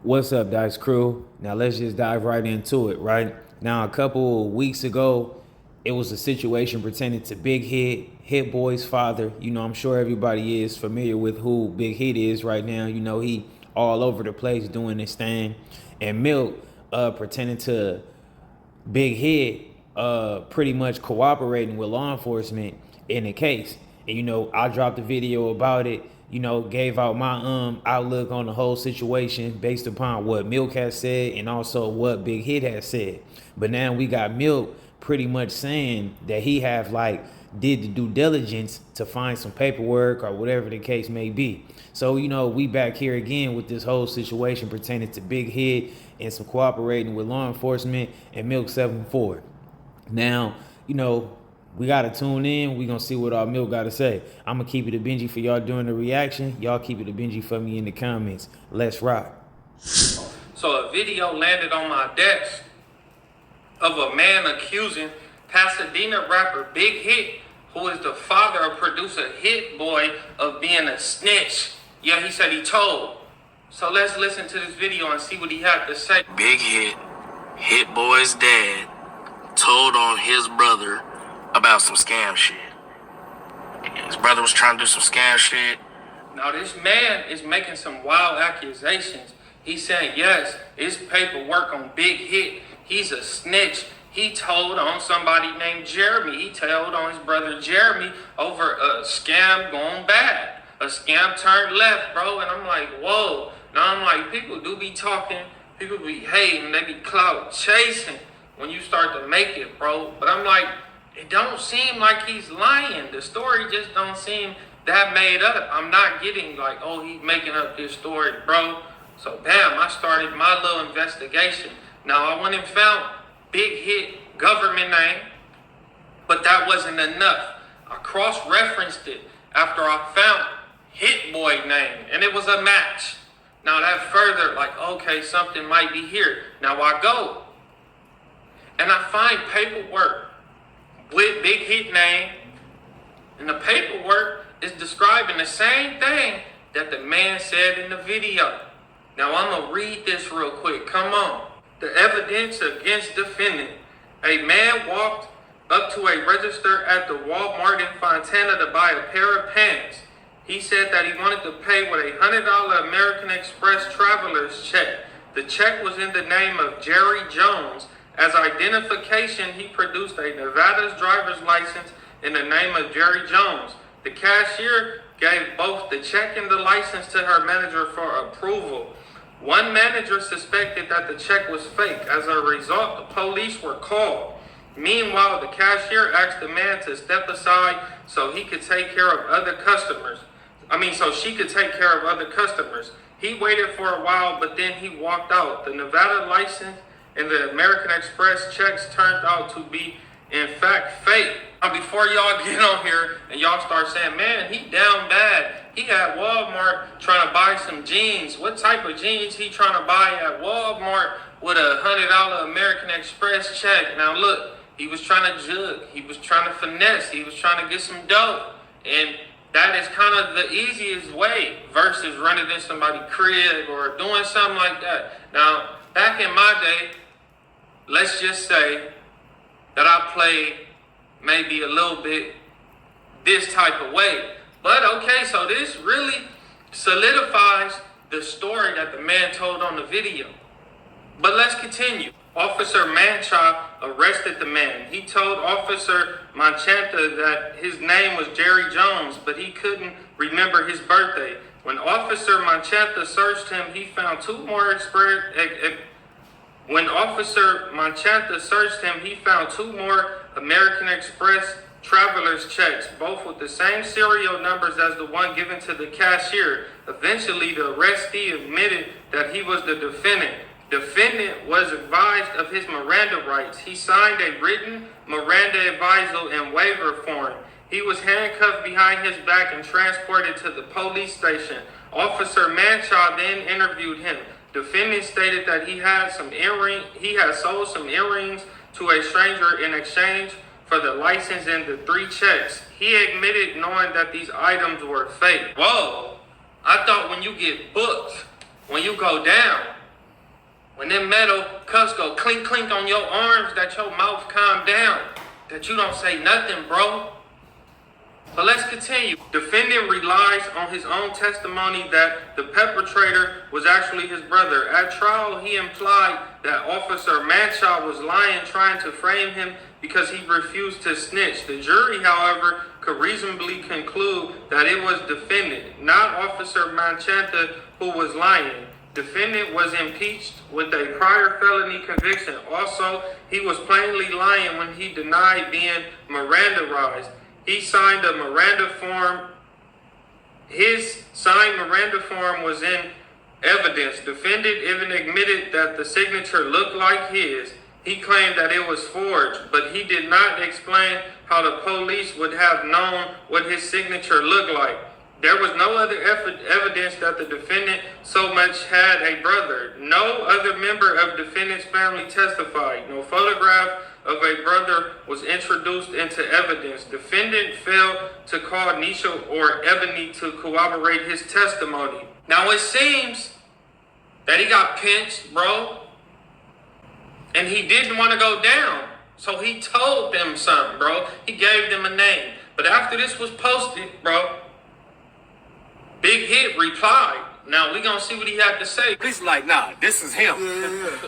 What's up, Dice Crew? Now let's just dive right into it, right? Now, a couple of weeks ago, it was a situation pertaining to Big Hit Boy's father. I'm sure everybody is familiar with who Big Hit is right now. He all over the place doing his thing. And Milk, pertaining to Big Hit, pretty much cooperating with law enforcement in the case. And I dropped a video about it. Gave out my outlook on the whole situation based upon what Milk has said and also what Big Hit has said. But now we got Milk pretty much saying that he have did the due diligence to find some paperwork or whatever the case may be. So, we back here again with this whole situation pertaining to Big Hit and some cooperating with law enforcement and Milk 74. Now, we gotta tune in. We gonna see what our Milk gotta say. I'm gonna keep it a Benji for y'all during the reaction. Y'all keep it a Benji for me in the comments. Let's rock. So a video landed on my desk of a man accusing Pasadena rapper Big Hit, who is the father of producer Hit Boy, of being a snitch. Yeah, he said he told. So let's listen to this video and see what he had to say. Big Hit Boy's dad, told on his brother about some scam shit. His brother was trying to do some scam shit. Now this man is making some wild accusations. He's saying, yes, it's paperwork on Big Hit. He's a snitch. He told on somebody named Jeremy. He told on his brother Jeremy over a scam going bad. A scam turned left, bro. And I'm like, whoa. Now I'm like, people do be talking. People be hating. They be clout chasing when you start to make it, bro. But I'm like, it don't seem like he's lying. The story just don't seem that made up. I'm not getting like, oh, he's making up this story, bro. So damn, I started my little investigation. Now I went and found Big Hit government name, but that wasn't enough. I cross-referenced it after I found Hit Boy name, and it was a match. Now that further, like, okay, something might be here. Now I go, and I find paperwork with Big Hit name, and the paperwork is describing the same thing that the man said in the video. Now I'm gonna read this real quick. Come on. The evidence against defendant. A man walked up to a register at the Walmart in Fontana to buy a pair of pants. He said that he wanted to pay with a $100 American Express traveler's check. The check was in the name of Jerry Jones. As identification, he produced a Nevada's driver's license in the name of Jerry Jones. The cashier gave both the check and the license to her manager for approval. One manager suspected that the check was fake. As a result, the police were called. Meanwhile, the cashier asked the man to step aside so he could take care of other customers. So she could take care of other customers. He waited for a while, but then he walked out. The Nevada license and the American Express checks turned out to be, in fact, fake. Now, before y'all get on here and y'all start saying, man, he down bad. He at Walmart trying to buy some jeans. What type of jeans he trying to buy at Walmart with a $100 American Express check? Now, look, he was trying to jug. He was trying to finesse. He was trying to get some dough. And that is kind of the easiest way versus running in somebody's crib or doing something like that. Now, back in my day, let's just say that I played maybe a little bit this type of way. But okay, so this really solidifies the story that the man told on the video. But let's continue. Officer Mancha arrested the man. He told Officer Manchanta that his name was Jerry Jones, but he couldn't remember his birthday. When Officer Manchanta searched him, he found two more American Express traveler's checks, both with the same serial numbers as the one given to the cashier. Eventually, the arrestee admitted that he was the defendant. Defendant was advised of his Miranda rights. He signed a written Miranda advisal and waiver form. He was handcuffed behind his back and transported to the police station. Officer Mancha then interviewed him. Defendant stated that he had sold some earrings to a stranger in exchange for the license and the 3 checks. He admitted knowing that these items were fake. Whoa, I thought when you get booked, when you go down, when them metal cuffs go clink clink on your arms, that your mouth calm down, that you don't say nothing, bro. But let's continue. Defendant relies on his own testimony that the perpetrator was actually his brother. At trial, he implied that Officer Manshaw was lying, trying to frame him because he refused to snitch. The jury, however, could reasonably conclude that it was defendant, not Officer Manchanta, who was lying. Defendant was impeached with a prior felony conviction. Also, he was plainly lying when he denied being Mirandaized. He signed a Miranda form. His signed Miranda form was in evidence. Defendant even admitted that the signature looked like his. He claimed that it was forged, but he did not explain how the police would have known what his signature looked like. There was no other evidence that the defendant so much had a brother. No other member of defendant's family testified. No photograph of a brother was introduced into evidence. Defendant failed to call Nisha or Ebony to corroborate his testimony. Now it seems that he got pinched, bro, and he didn't want to go down. So he told them something, bro. He gave them a name. But after this was posted, bro, Big Hit replied. Now we gonna see what he had to say. He's like, nah, this is him. Yeah.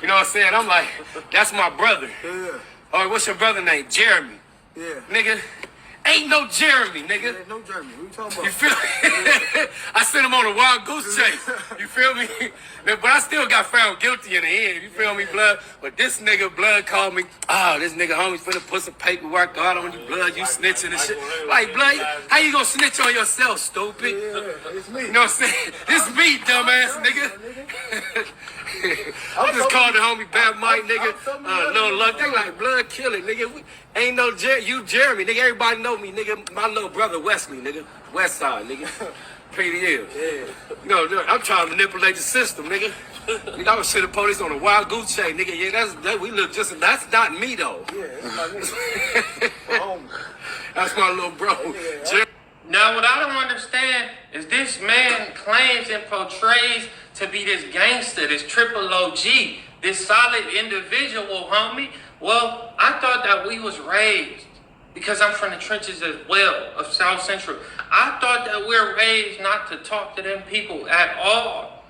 You know what I'm saying? I'm like, that's my brother. Yeah. All right, what's your brother name? Jeremy. Yeah. Nigga, ain't no Jeremy, nigga. There's no Jeremy. What you talking about? You feel me? I sent him on a wild goose chase. You feel me? But I still got found guilty in the end. You feel me, blood? But this nigga, blood, called me. Oh, this nigga homie's finna put some paperwork out on you, blood. You snitching and shit. Like, blood, how you gonna snitch on yourself, stupid? Yeah, it's me. You know what I'm saying? This me, dumbass nigga. I'm just calling the homie Bad Mike, nigga. Little Luck. They like, blood, kill it, nigga. Ain't no you Jeremy, nigga. Everybody know me, nigga. My little brother Wesley, nigga. West Side, nigga. Pretty ill. Yeah. You know, I'm trying to manipulate the system, nigga. Nigga, I was send the police on a wild goose chase, nigga. Yeah, we look just. That's not me though. Yeah, that's my nigga. My homie. That's my little bro. Yeah. Now, what I don't understand is this man claims and portrays to be this gangster, this triple OG, this solid individual, homie. Well, I thought that we was raised, because I'm from the trenches as well, of South Central. I thought that we're raised not to talk to them people at all.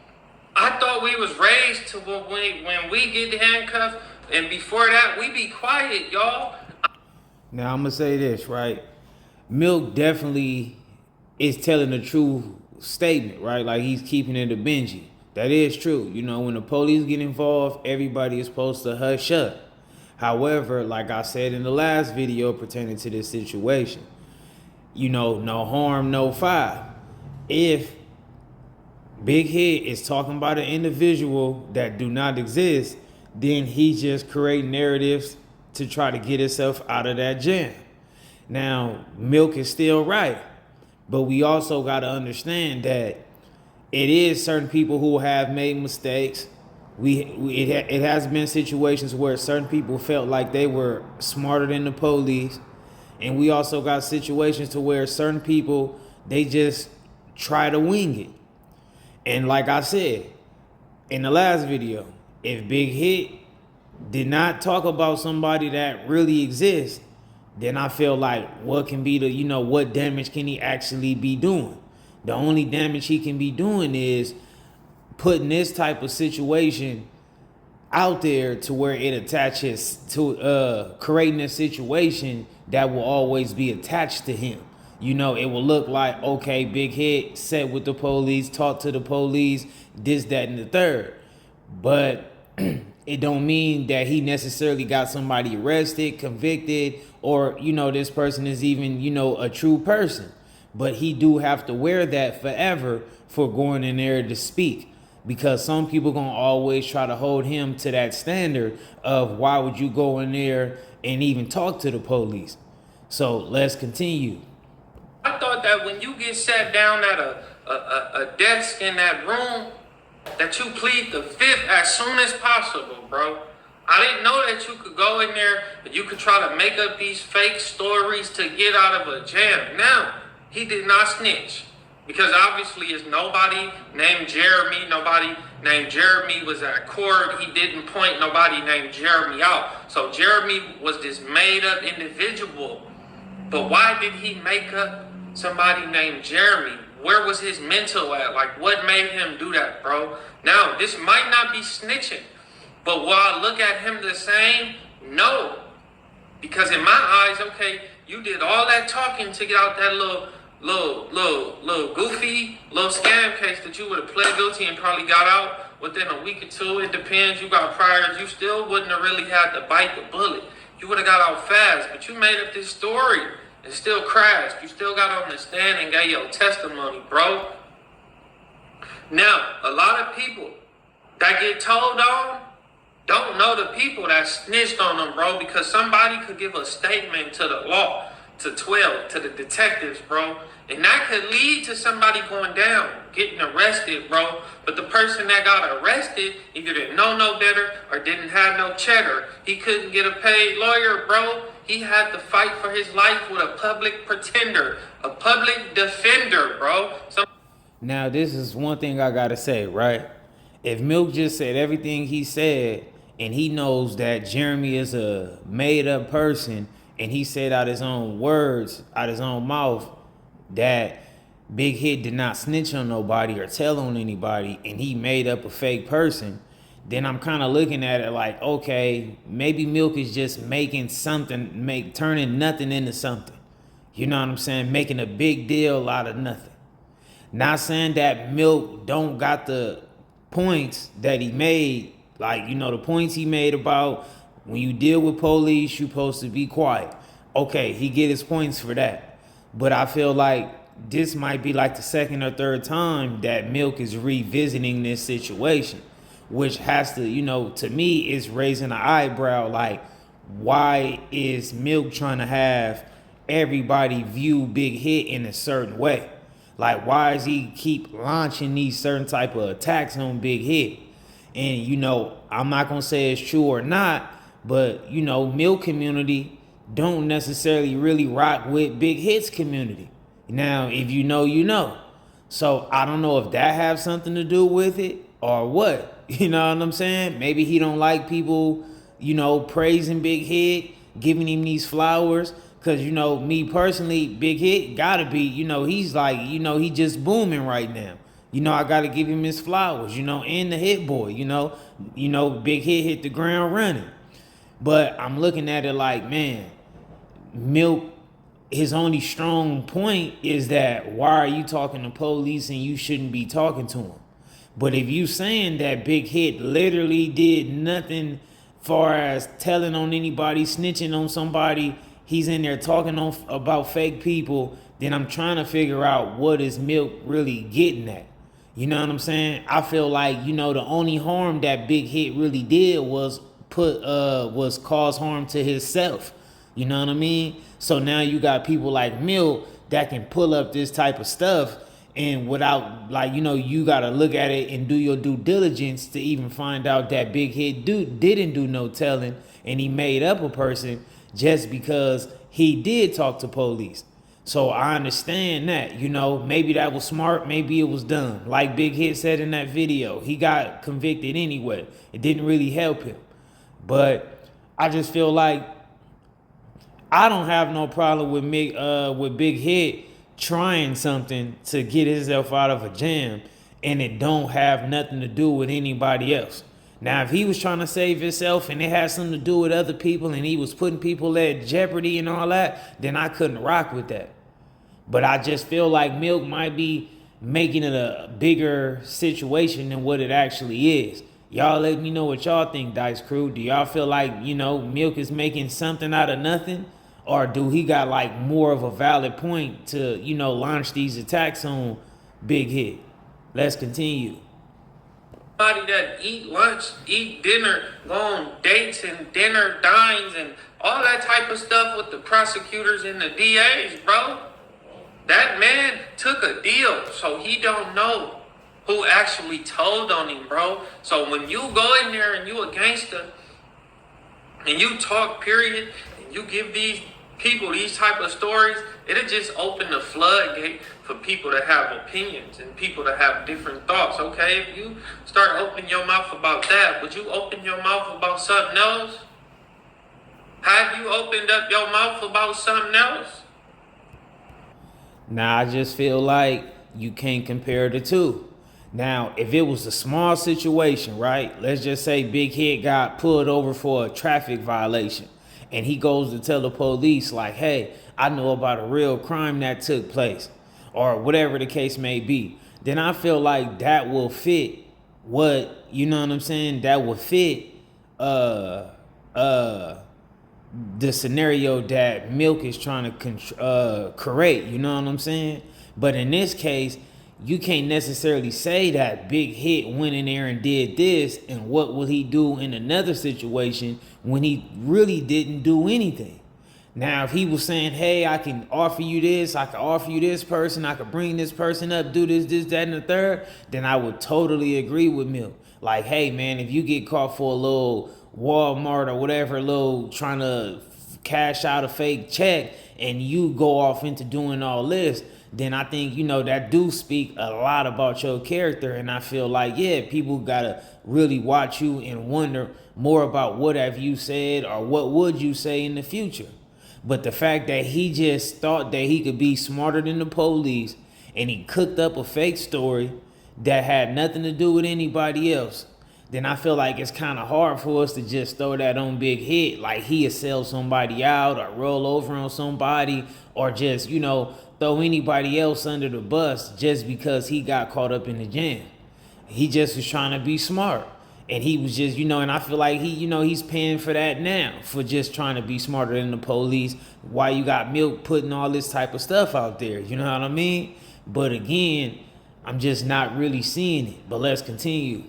I thought we was raised to when we get handcuffed, and before that, we be quiet, y'all. Now, I'm going to say this, right? Milk definitely is telling the true statement, right? Like, he's keeping it a Benji. That is true. You know, when the police get involved, everybody is supposed to hush up. However, like I said in the last video pertaining to this situation, you know, no harm, no foul. If Big Hit is talking about an individual that do not exist, then he's just creating narratives to try to get himself out of that jam. Now, Milk is still right, but we also got to understand that it is certain people who have made mistakes. It has been situations where certain people felt like they were smarter than the police, and we also got situations to where certain people, they just try to wing it. And like I said in the last video, if Big Hit did not talk about somebody that really exists, then I feel like what can be what damage can he actually be doing? The only damage he can be doing is putting this type of situation out there to where it attaches to creating a situation that will always be attached to him. You know, it will look like, okay, Big Hit sat with the police, talked to the police, this, that, and the third. But it don't mean that he necessarily got somebody arrested, convicted, or, this person is even, a true person. But he do have to wear that forever for going in there to speak. Because some people gonna always try to hold him to that standard of why would you go in there and even talk to the police. So let's continue. I thought that when you get sat down at a desk in that room, that you plead the fifth as soon as possible, bro. I didn't know that you could go in there and you could try to make up these fake stories to get out of a jam. Now, he did not snitch. Because obviously it's nobody named Jeremy. Nobody named Jeremy was at court. He didn't point nobody named Jeremy out. So Jeremy was this made up individual. But why did he make up somebody named Jeremy? Where was his mental at? Like, what made him do that, bro? Now, this might not be snitching, but will I look at him the same? No. Because in my eyes, okay, you did all that talking to get out that little goofy, little scam case that you would have pled guilty and probably got out within a week or two. It depends. You got priors. You still wouldn't have really had to bite the bullet. You would have got out fast, but you made up this story and still crashed. You still got on the stand and gave your testimony, bro. Now, a lot of people that get told on don't know the people that snitched on them, bro, because somebody could give a statement to the law, to 12, to the detectives, bro, and that could lead to somebody going down, getting arrested, bro. But the person that got arrested either didn't know no better or didn't have no cheddar. He couldn't get a paid lawyer, bro. He had to fight for his life with a public pretender, a public defender, bro. Now, this is one thing I gotta say, right? If Milk just said everything he said, and he knows that Jeremy is a made-up person, and he said out his own words, out his own mouth, that Big Hit did not snitch on nobody or tell on anybody, and he made up a fake person, then I'm kind of looking at it like, okay, maybe Milk is just making something, turning nothing into something. You know what I'm saying? Making a big deal out of nothing. Not saying that Milk don't got the points that he made, like, you know, the points he made about when you deal with police, you're supposed to be quiet. Okay, he get his points for that. But I feel like this might be like the second or third time that Milk is revisiting this situation, which has to, you know, to me, is raising an eyebrow. Like, why is Milk trying to have everybody view Big Hit in a certain way? Like, why does he keep launching these certain type of attacks on Big Hit? And, you know, I'm not going to say it's true or not, but, you know, Milk community don't necessarily really rock with Big Hit's community. Now, if you know, you know. So I don't know if that have something to do with it or what. You know what I'm saying? Maybe he don't like people, you know, praising Big Hit, giving him these flowers. Because, you know, me personally, Big Hit gotta be, you know, he's like, you know, he just booming right now. You know, I gotta give him his flowers, you know, and the Hit Boy, you know, Big Hit hit the ground running. But I'm looking at it like, man, Milk, his only strong point is that why are you talking to police and you shouldn't be talking to him? But if you saying that Big Hit literally did nothing far as telling on anybody, snitching on somebody, he's in there talking about fake people, then I'm trying to figure out what is Milk really getting at. You know what I'm saying? I feel like, you know, the only harm that Big Hit really did was cause harm to himself. You know what I mean? So now you got people like Milk that can pull up this type of stuff, and without, like, you know, you got to look at it and do your due diligence to even find out that Big Hit didn't do no telling, and he made up a person just because he did talk to police. So I understand that, you know, maybe that was smart, maybe it was dumb. Like Big Hit said in that video, he got convicted anyway. It didn't really help him. But I just feel like I don't have no problem with Big Hit trying something to get himself out of a jam, and it don't have nothing to do with anybody else. Now, if he was trying to save himself and it had something to do with other people and he was putting people at jeopardy and all that, then I couldn't rock with that. But I just feel like Milk might be making it a bigger situation than what it actually is. Y'all let me know what y'all think, Dice Crew. Do y'all feel like, you know, Milk is making something out of nothing? Or do he got like more of a valid point to, you know, launch these attacks on Big Hit? Let's continue. Somebody that eat lunch, eat dinner, go on dates and dinner dines and all that type of stuff with the prosecutors and the DAs, bro. That man took a deal, so he don't know who actually told on him, bro. So when you go in there and you a gangster and you talk, period, and you give these people these type of stories, it'll just open the floodgate for people to have opinions and people to have different thoughts. Okay, if you start opening your mouth about that, would you open your mouth about something else? Have you opened up your mouth about something else? Now I just feel like you can't compare the two. Now, if it was a small situation, right? Let's just say Big Hit got pulled over for a traffic violation, and he goes to tell the police, like, hey, I know about a real crime that took place, or whatever the case may be. Then I feel like that will fit what, you know what I'm saying? That will fit the scenario that Milk is trying to create, you know what I'm saying? But in this case, you can't necessarily say that Big Hit went in there and did this, and what will he do in another situation when he really didn't do anything. Now, if he was saying, hey, I can offer you this, I can offer you this person, I can bring this person up, do this, that, and the third, then I would totally agree with Milk. Like, hey, man, if you get caught for a little Walmart or whatever, little trying to cash out a fake check, and you go off into doing all this, then I think, you know, that do speak a lot about your character. And I feel like, yeah, people gotta really watch you and wonder more about what have you said or what would you say in the future. But the fact that he just thought that he could be smarter than the police, and he cooked up a fake story that had nothing to do with anybody else, then I feel like it's kind of hard for us to just throw that on Big Hit, like he'll sell somebody out or roll over on somebody, or just, you know, throw anybody else under the bus just because he got caught up in the jam. He just was trying to be smart. And he was just, you know, and I feel like he, you know, he's paying for that now, for just trying to be smarter than the police. Why you got Milk putting all this type of stuff out there, you know what I mean? But again, I'm just not really seeing it. But let's continue.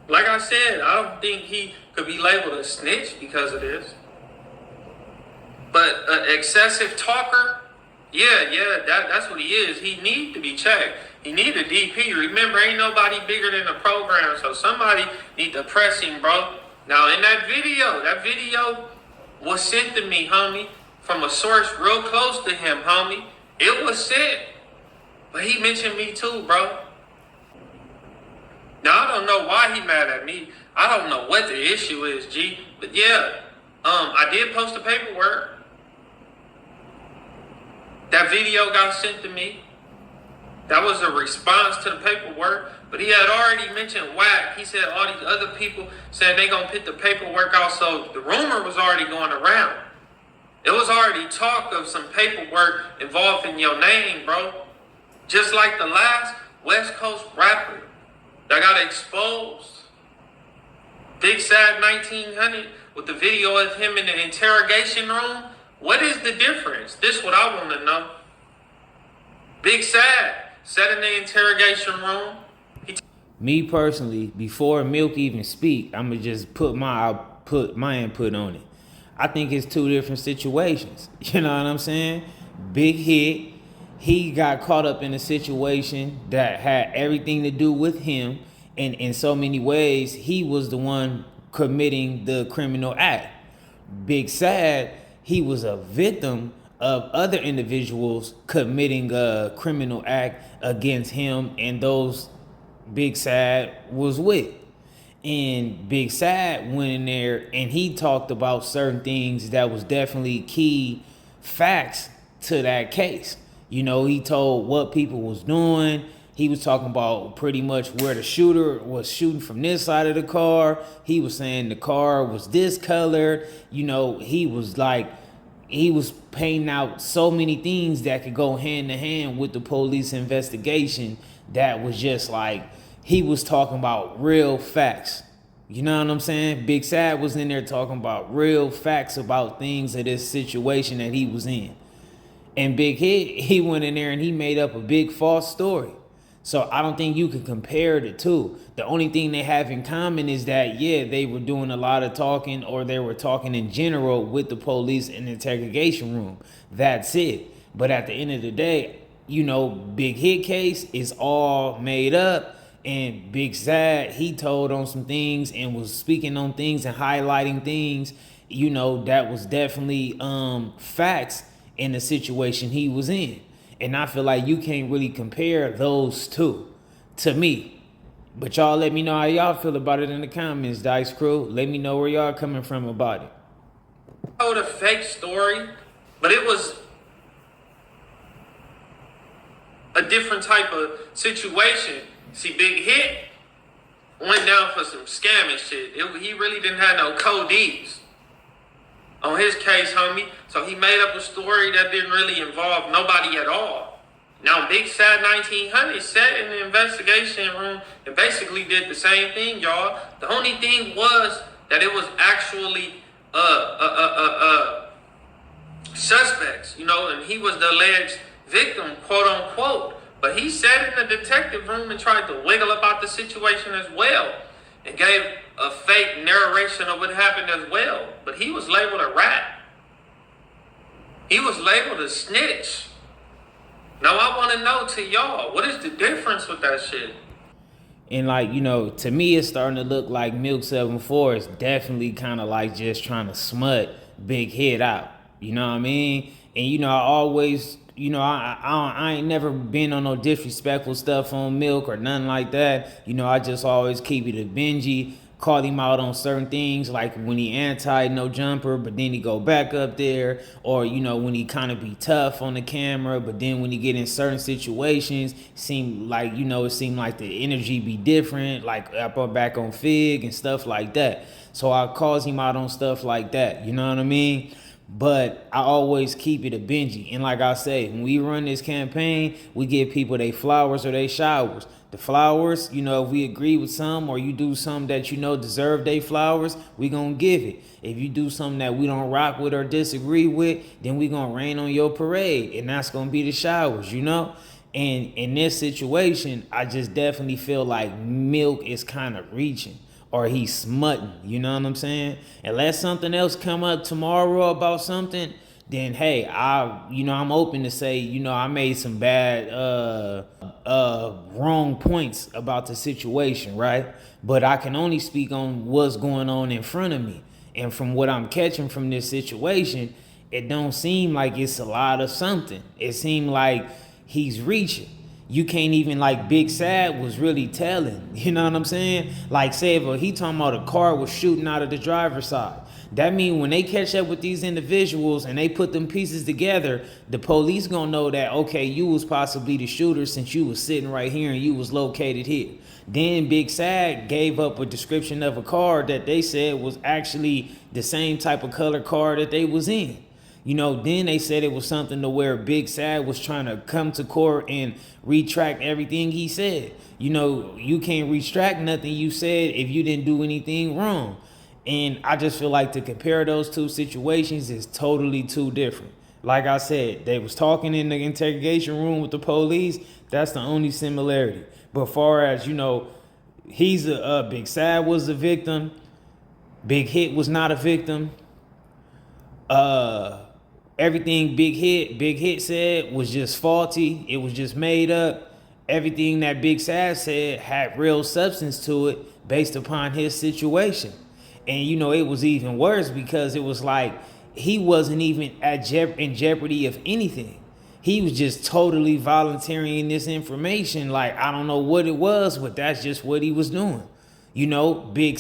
Like I said, I don't think he could be labeled a snitch because of this. But an excessive talker, that's what he is. He need to be checked. He need a DP. Remember, ain't nobody bigger than the program, so somebody need to press him, bro. Now, in that video was sent to me, homie, from a source real close to him, homie. It was sent, but he mentioned me too, bro. Now, I don't know why he mad at me. I don't know what the issue is, G. But yeah, I did post the paperwork. That video got sent to me. That was a response to the paperwork. But he had already mentioned whack. He said all these other people said they gonna put the paperwork out. So the rumor was already going around. It was already talk of some paperwork involving your name, bro. Just like the last West Coast rapper that got exposed. Big Sad 1900 with the video of him in the interrogation room. What is the difference? This is what I want to know. Big Sad sat in the interrogation room. Me personally, before Milk even speak, I'm gonna just put my input on it. I think it's two different situations. You know what I'm saying? Big Hit, he got caught up in a situation that had everything to do with him, and in so many ways, he was the one committing the criminal act. Big Sad, he was a victim of other individuals committing a criminal act against him and those Big Sad was with. And Big Sad went in there and he talked about certain things that was definitely key facts to that case. You know, he told what people was doing. He was talking about pretty much where the shooter was shooting from this side of the car. He was saying the car was this color. You know, he was painting out so many things that could go hand to hand with the police investigation. That was just like, he was talking about real facts. You know what I'm saying? Big Sad was in there talking about real facts about things of this situation that he was in. And Big Hit, he went in there and he made up a big false story. So I don't think you can compare the two. The only thing they have in common is that, yeah, they were doing a lot of talking, or they were talking in general with the police in the interrogation room. That's it. But at the end of the day, you know, Big Hit case is all made up, and Big Sad, he told on some things and was speaking on things and highlighting things you know, that was definitely facts in the situation he was in. And I feel like you can't really compare those two to me. But y'all let me know how y'all feel about it in the comments, Dice Crew. Let me know where y'all coming from about it. Told a fake story, but it was a different type of situation. See, Big Hit went down for some scamming shit. He really didn't have no codees on his case, homie. So he made up a story that didn't really involve nobody at all. Now, Big Sad 1900 sat in the investigation room and basically did the same thing, y'all. The only thing was that it was actually suspects, you know, and he was the alleged victim, quote unquote. But he sat in the detective room and tried to wiggle about the situation as well and gave a fake narration of what happened as well. But he was labeled a rat. He was labeled a snitch. Now I want to know to y'all, what is the difference with that shit? And like, you know, to me it's starting to look like Milk 74 is definitely kind of like just trying to smut Big Hit out. You know what I mean? And you know, I always, you know, I ain't never been on no disrespectful stuff on Milk or nothing like that. You know, I just always keep it a Benji. Call him out on certain things, like when he anti no jumper, but then he go back up there, or you know, when he kind of be tough on the camera, but then when he get in certain situations, it seemed like the energy be different, like up or back on Fig and stuff like that. So I calls him out on stuff like that, you know what I mean? But I always keep it a Benji. And like I say, when we run this campaign, we give people their flowers or their showers. The flowers, you know, if we agree with some or you do something that you know deserve their flowers, we gonna give it. If you do something that we don't rock with or disagree with, then we gonna rain on your parade. And that's gonna be the showers, you know? And in this situation, I just definitely feel like Milk is kind of reaching. Or he's smutting, you know what I'm saying? Unless something else come up tomorrow about something, then hey, I'm open to say, you know, I made some bad wrong points about the situation, right? But I can only speak on what's going on in front of me. And from what I'm catching from this situation, it don't seem like it's a lot of something. It seemed like he's reaching. You can't even, like Big Sad was really telling, you know what I'm saying? Like say if he talking about a car was shooting out of the driver's side. That mean when they catch up with these individuals and they put them pieces together, the police gonna know that, okay, you was possibly the shooter since you was sitting right here and you was located here. Then Big Sad gave up a description of a car that they said was actually the same type of color car that they was in. You know, then they said it was something to where Big Sad was trying to come to court and retract everything he said. You know, you can't retract nothing you said if you didn't do anything wrong. And I just feel like to compare those two situations is totally two different. Like I said, they was talking in the interrogation room with the police. That's the only similarity. But far as, you know, he's Big Sad was a victim. Big Hit was not a victim. Everything Big Hit said was just faulty. It was just made up. Everything that Big Sad said had real substance to it based upon his situation. And you know, it was even worse because it was like he wasn't even in jeopardy of anything. He was just totally volunteering this information. Like, I don't know what it was, but that's just what he was doing. You know, Big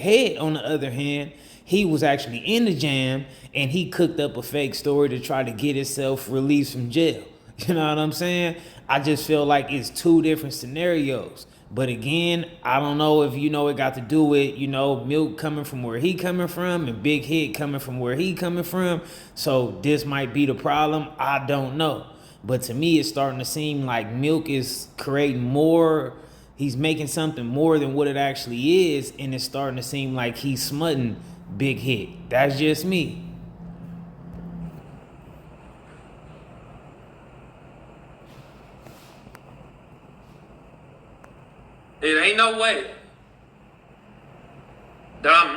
Head, on the other hand, he was actually in the jam and he cooked up a fake story to try to get himself released from jail. You know what I'm saying? I just feel like it's two different scenarios. But again, I don't know if, you know, it got to do with, you know, Milk coming from where he coming from and Big Hit coming from where he coming from. So this might be the problem. I don't know. But to me, it's starting to seem like Milk is creating more. He's making something more than what it actually is. And it's starting to seem like he's smutting Big Hit. That's just me. It ain't no way that I'm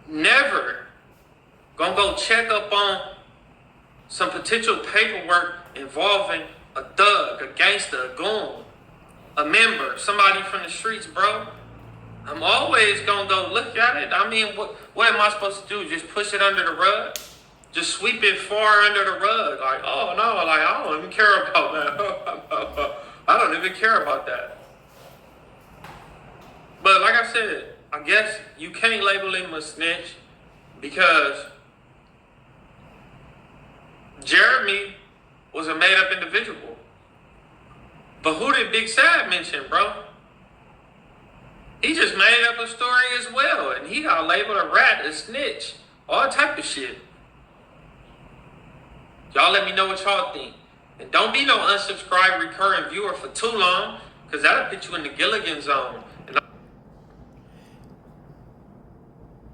never gonna go check up on some potential paperwork involving a thug, a gangster, a goon, a member, somebody from the streets, bro. I'm always gonna go look at it. I mean, what am I supposed to do? Just push it under the rug? Just sweep it far under the rug? Like, oh no, like I don't even care about that. I don't even care about that. But like I said, I guess you can't label him a snitch because Jeremy was a made-up individual. But who did Big Sad mention, bro? He just made up a story as well, and he got labeled a rat, a snitch, all type of shit. Y'all let me know what y'all think. And don't be no unsubscribed recurring viewer for too long, because that'll put you in the Gilligan zone.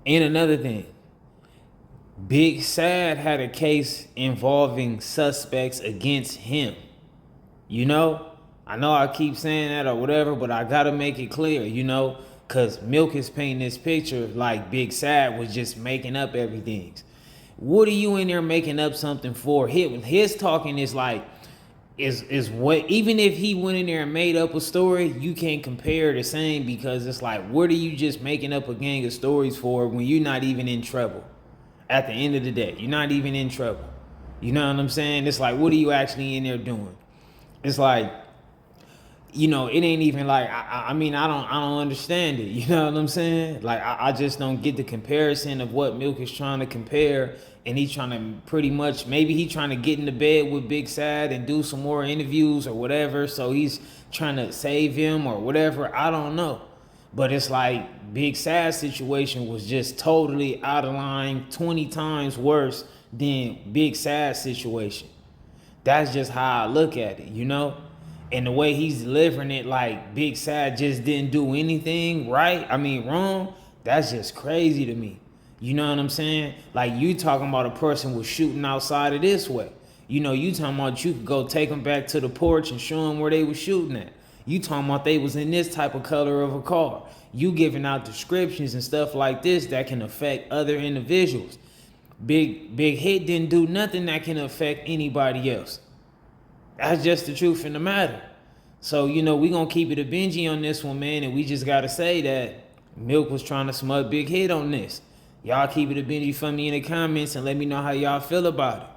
And another thing, Big Sad had a case involving suspects against him. You know? I know I keep saying that or whatever, but I gotta make it clear, you know? Because Milk is painting this picture like Big Sad was just making up everything. What are you in there making up something for? His talking is like, is what, even if he went in there and made up a story, you can't compare the same, because it's like, what are you just making up a gang of stories for when you're not even in trouble? At the end of the day, you're not even in trouble. You know what I'm saying? It's like, what are you actually in there doing? It's like, you know, it ain't even like, I mean, I don't understand it. You know what I'm saying? Like, I just don't get the comparison of what Milk is trying to compare. And he's trying to pretty much, maybe he trying to get in the bed with Big Sad and do some more interviews or whatever. So he's trying to save him or whatever. I don't know. But it's like Big Sad's situation was just totally out of line, 20 times worse than Big Sad's situation. That's just how I look at it, you know? And the way he's delivering it, like Big Sad just didn't do anything right, wrong, that's just crazy to me. You know what I'm saying? Like, you talking about a person was shooting outside of this way. You know, you talking about you could go take them back to the porch and show them where they was shooting at. You talking about they was in this type of color of a car. You giving out descriptions and stuff like this that can affect other individuals. Big Hit didn't do nothing that can affect anybody else. That's just the truth in the matter. So, you know, we gonna keep it a Benji on this one, man, and we just gotta say that Milk was trying to smut Big Hit on this. Y'all keep it a Benji for me in the comments and let me know how y'all feel about it.